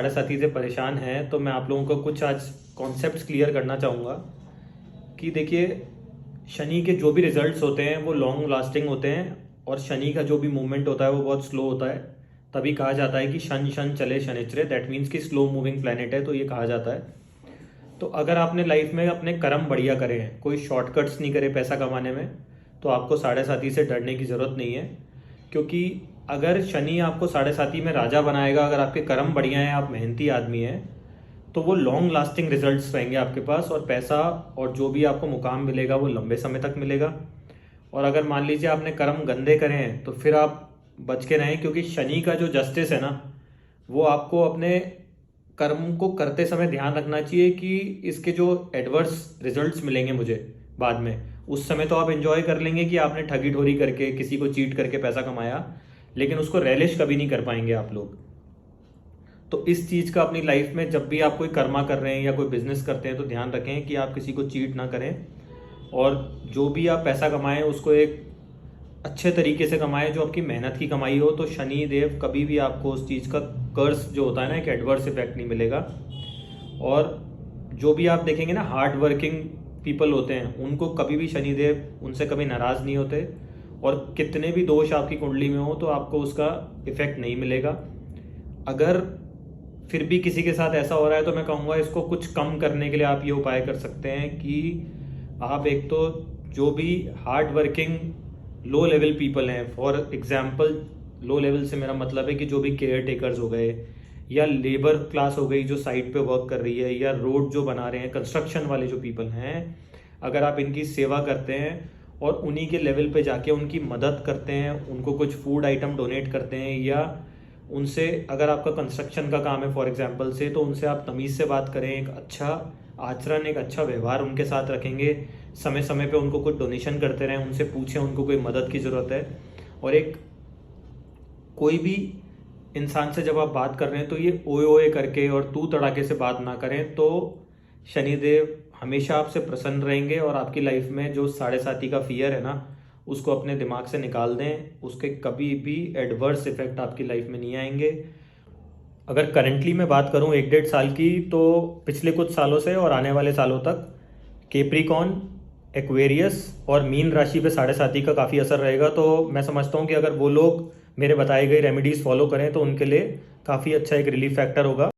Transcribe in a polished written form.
साढ़े साथी से परेशान हैं तो मैं आप लोगों को कुछ आज कॉन्सेप्ट्स क्लियर करना चाहूँगा कि देखिए, शनि के जो भी रिजल्ट्स होते हैं वो लॉन्ग लास्टिंग होते हैं और शनि का जो भी मूवमेंट होता है वो बहुत स्लो होता है। तभी कहा जाता है कि शन शन चले शनिचरे, दैट मीन्स कि स्लो मूविंग प्लेनेट है, तो ये कहा जाता है। तो अगर आपने लाइफ में अपने कर्म बढ़िया करे हैं, कोई शॉर्टकट्स नहीं करे पैसा कमाने में, तो आपको साढ़े साथी से डरने की ज़रूरत नहीं है। क्योंकि अगर शनि आपको साढ़े साथी में राजा बनाएगा, अगर आपके कर्म बढ़िया हैं, आप मेहनती आदमी हैं, तो वो लॉन्ग लास्टिंग रिजल्ट्स रहेंगे आपके पास, और पैसा और जो भी आपको मुकाम मिलेगा वो लंबे समय तक मिलेगा। और अगर मान लीजिए आपने कर्म गंदे करे हैं तो फिर आप बच के रहें, क्योंकि शनि का जो जस्टिस है ना, वो आपको अपने कर्म को करते समय ध्यान रखना चाहिए कि इसके जो एडवर्स रिजल्ट्स मिलेंगे मुझे बाद में, उस समय तो आप एंजॉय कर लेंगे कि आपने ठगी ठोरी करके किसी को चीट करके पैसा कमाया, लेकिन उसको रेलिश कभी नहीं कर पाएंगे आप लोग। तो इस चीज़ का अपनी लाइफ में जब भी आप कोई कर्मा कर रहे हैं या कोई बिजनेस करते हैं तो ध्यान रखें कि आप किसी को चीट ना करें, और जो भी आप पैसा कमाएं उसको एक अच्छे तरीके से कमाएं जो आपकी मेहनत की कमाई हो। तो शनि देव कभी भी आपको उस चीज़ का कर्स जो होता है ना, एक एडवर्स इफेक्ट नहीं मिलेगा। और जो भी आप देखेंगे ना, हार्ड वर्किंग पीपल होते हैं, उनको कभी भी शनि देव उनसे कभी नाराज़ नहीं होते, और कितने भी दोष आपकी कुंडली में हो तो आपको उसका इफेक्ट नहीं मिलेगा। अगर फिर भी किसी के साथ ऐसा हो रहा है तो मैं कहूँगा इसको कुछ कम करने के लिए आप ये उपाय कर सकते हैं कि आप एक तो जो भी hard working low level people हैं, फॉर एग्जांपल लो लेवल से मेरा मतलब है कि जो भी केयर टेकर्स हो गए या लेबर क्लास हो गई जो साइट पे वर्क कर रही है, या रोड जो बना रहे हैं, कंस्ट्रक्शन वाले जो पीपल हैं, अगर आप इनकी सेवा करते हैं और उन्हीं के लेवल पे जाके उनकी मदद करते हैं, उनको कुछ फूड आइटम डोनेट करते हैं, या उनसे अगर आपका कंस्ट्रक्शन का काम है फॉर एग्जांपल से, तो उनसे आप तमीज़ से बात करें, एक अच्छा आचरण, एक अच्छा व्यवहार उनके साथ रखेंगे, समय समय पे उनको कुछ डोनेशन करते रहें, उनसे पूछें उनको कोई मदद की ज़रूरत है। और एक कोई भी इंसान से जब आप बात कर रहे हैं तो ये ओए ओए करके और तू तड़ाके से बात ना करें, तो शनिदेव हमेशा आपसे प्रसन्न रहेंगे और आपकी लाइफ में जो साढ़े साथी का फियर है ना, उसको अपने दिमाग से निकाल दें, उसके कभी भी एडवर्स इफेक्ट आपकी लाइफ में नहीं आएंगे। अगर करंटली मैं बात करूं 1-1.5 साल की, तो पिछले कुछ सालों से और आने वाले सालों तक केप्रिकॉन, एक्वेरियस और मीन राशि पे साढ़े साथी का काफ़ी असर रहेगा। तो मैं समझता हूँ कि अगर वो लोग मेरे बताए गए रेमेडीज़ फॉलो करें तो उनके लिए काफ़ी अच्छा एक रिलीफ फैक्टर होगा।